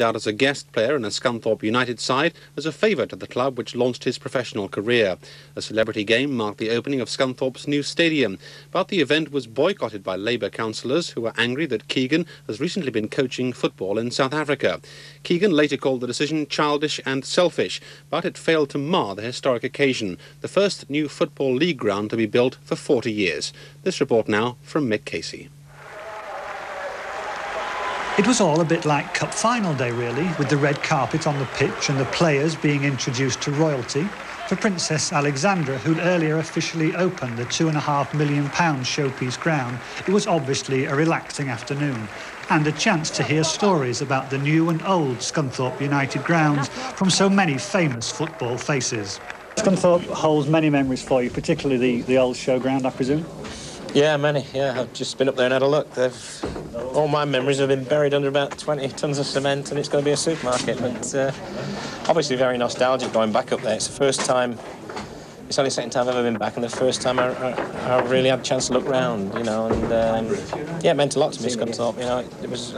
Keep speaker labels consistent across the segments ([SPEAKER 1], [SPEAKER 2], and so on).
[SPEAKER 1] Out as a guest player in a Scunthorpe United side as a favour to the club which launched his professional career. A celebrity game marked the opening of Scunthorpe's new stadium, but the event was boycotted by Labour councillors who were angry that Keegan has recently been coaching football in South Africa. Keegan later called the decision childish and selfish, but it failed to mar the historic occasion, the first new Football League ground to be built for 40 years. This report now from Mick Casey.
[SPEAKER 2] It was all a bit like Cup final day, really, with the red carpet on the pitch and the players being introduced to royalty. For Princess Alexandra, who'd earlier officially opened the £2.5 million showpiece ground, it was obviously a relaxing afternoon and a chance to hear stories about the new and old Scunthorpe United grounds from so many famous football faces. Scunthorpe holds many memories for you, particularly the old showground, I presume?
[SPEAKER 3] Yeah, many. Yeah, I've just been up there and had a look. All my memories have been buried under about 20 tonnes of cement, and it's going to be a supermarket. But obviously very nostalgic going back up there. It's the first time, it's only the second time I've ever been back, and the first time I really had a chance to look round, you know, and yeah, it meant a lot to me, Scunthorpe, you know.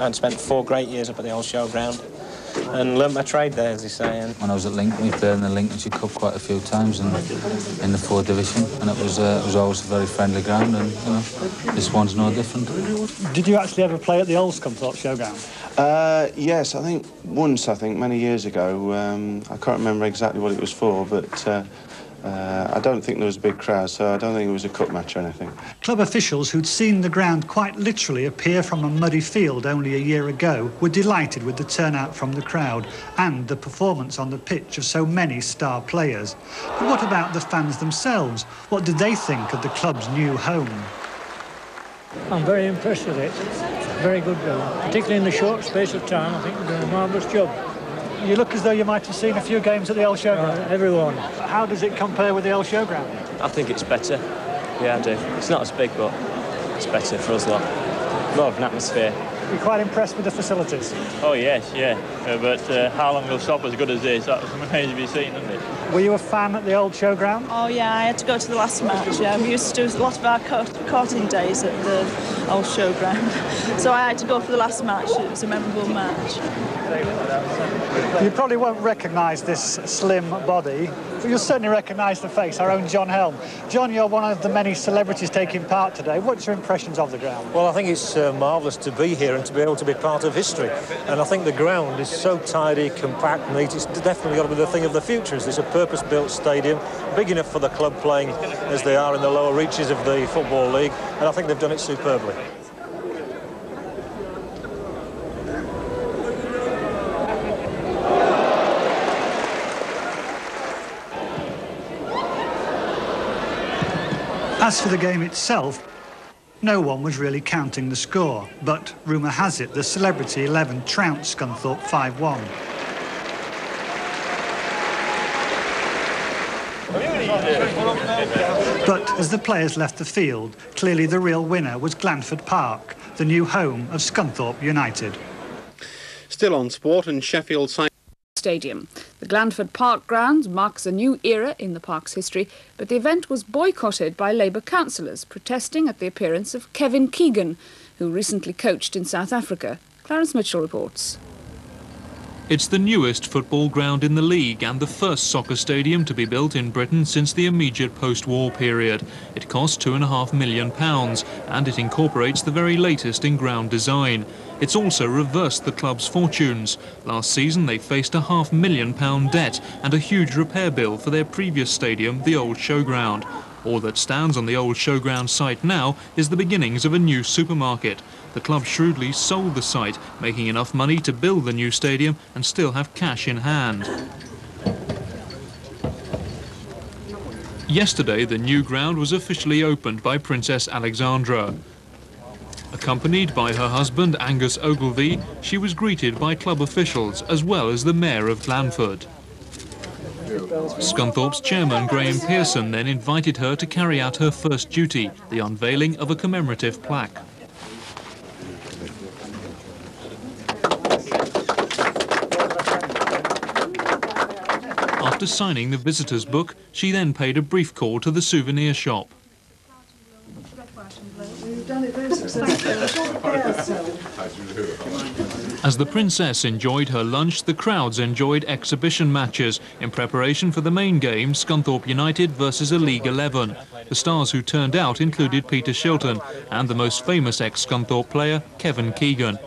[SPEAKER 3] I'd spent 4 great years up at the old showground and learnt my trade there, as they say. And
[SPEAKER 4] when I was at Lincoln, we played in the Lincolnshire Cup quite a few times in the 4th division, and it was always a very friendly ground, and you know, this one's no different.
[SPEAKER 2] Did you actually ever play at the old Scunthorpe showground?
[SPEAKER 5] Yes, I think once, many years ago. I can't remember exactly what it was for, but I don't think there was a big crowd, so I don't think it was a cup match or anything.
[SPEAKER 2] Club officials who'd seen the ground quite literally appear from a muddy field only a year ago were delighted with the turnout from the crowd and the performance on the pitch of so many star players. But what about the fans themselves? What did they think of the club's new home?
[SPEAKER 6] I'm very impressed with it. Very good build, particularly in the short space of time. I think they're doing a marvellous job.
[SPEAKER 2] You look as though you might have seen a few games at the old showground.
[SPEAKER 6] Everyone.
[SPEAKER 2] How does it compare with the old showground?
[SPEAKER 7] I think it's better. Yeah, I do. It's not as big, but it's better for us lot. More of an atmosphere.
[SPEAKER 2] You're quite impressed with the facilities?
[SPEAKER 8] Oh, yes, yeah. But how long will stop as good as this? That was amazing to be seen, isn't it?
[SPEAKER 2] Were you a fan at the old showground?
[SPEAKER 9] Oh, yeah, I had to go to the last match. Yeah. We used to do a lot of our courting days at the old showground. So I had to go for the last match. It was a memorable match.
[SPEAKER 2] You probably won't recognise this slim body, but you'll certainly recognise the face, our own John Helm. John, you're one of the many celebrities taking part today. What's your impressions of the ground?
[SPEAKER 10] Well, I think it's marvellous to be here and to be able to be part of history. And I think the ground is so tidy, compact, neat. It's definitely got to be the thing of the future. It's a purpose-built stadium, big enough for the club playing as they are in the lower reaches of the Football League, and I think they've done it superbly.
[SPEAKER 2] As for the game itself, no one was really counting the score, but rumour has it the Celebrity 11 trounced Scunthorpe 5-1. But as the players left the field, clearly the real winner was Glanford Park, the new home of Scunthorpe United.
[SPEAKER 1] Still on sport, and Sheffield
[SPEAKER 11] Stadium. The Glanford Park grounds marks a new era in the park's history, but the event was boycotted by Labour councillors protesting at the appearance of Kevin Keegan, who recently coached in South Africa. Clarence Mitchell reports.
[SPEAKER 12] It's the newest football ground in the league and the first soccer stadium to be built in Britain since the immediate post-war period. It cost £2.5 million and it incorporates the very latest in ground design. It's also reversed the club's fortunes. Last season they faced a £500,000 debt and a huge repair bill for their previous stadium, the old showground. All that stands on the old showground site now is the beginnings of a new supermarket. The club shrewdly sold the site, making enough money to build the new stadium and still have cash in hand. Yesterday, the new ground was officially opened by Princess Alexandra. Accompanied by her husband, Angus Ogilvie, she was greeted by club officials as well as the Mayor of Glanford. Scunthorpe's chairman, Graham Pearson, then invited her to carry out her first duty, the unveiling of a commemorative plaque. After signing the visitor's book, she then paid a brief call to the souvenir shop.
[SPEAKER 13] We've done it very successfully.
[SPEAKER 12] As the Princess enjoyed her lunch, the crowds enjoyed exhibition matches in preparation for the main game, Scunthorpe United versus a League 11. The stars who turned out included Peter Shilton and the most famous ex-Scunthorpe player, Kevin Keegan.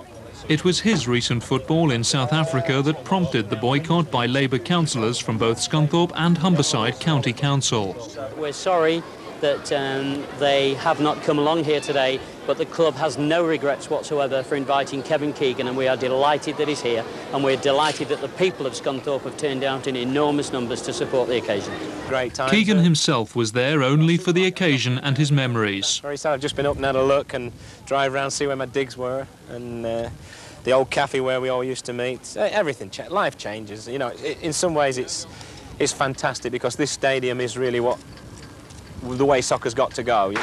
[SPEAKER 12] It was his recent football in South Africa that prompted the boycott by Labour councillors from both Scunthorpe and Humberside County Council.
[SPEAKER 13] We're sorry that they have not come along here today, but the club has no regrets whatsoever for inviting Kevin Keegan, and we are delighted that he's here, and we're delighted that the people of Scunthorpe have turned out in enormous numbers to support the occasion.
[SPEAKER 3] Great time.
[SPEAKER 12] Keegan himself was there only for the occasion and his memories.
[SPEAKER 3] Very sad. I've just been up and had a look and drive around, see where my digs were, and the old cafe where we all used to meet. Everything, life changes. You know, in some ways it's fantastic because this stadium is really the way soccer's got to go.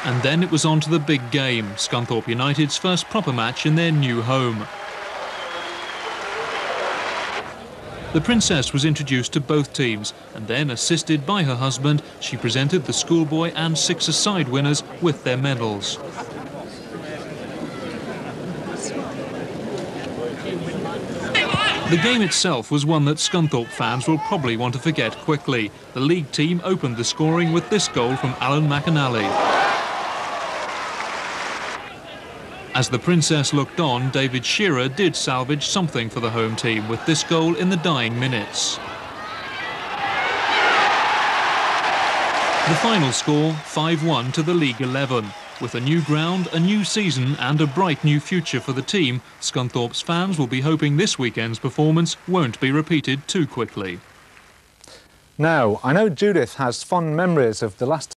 [SPEAKER 12] And then it was on to the big game, Scunthorpe United's first proper match in their new home. The Princess was introduced to both teams, and then, assisted by her husband, she presented the schoolboy and six-a-side winners with their medals. The game itself was one that Scunthorpe fans will probably want to forget quickly. The league team opened the scoring with this goal from Alan McAnally. As the Princess looked on, David Shearer did salvage something for the home team with this goal in the dying minutes. The final score, 5-1 to the League 11. With a new ground, a new season and a bright new future for the team, Scunthorpe's fans will be hoping this weekend's performance won't be repeated too quickly.
[SPEAKER 14] Now, I know Judith has fond memories of the last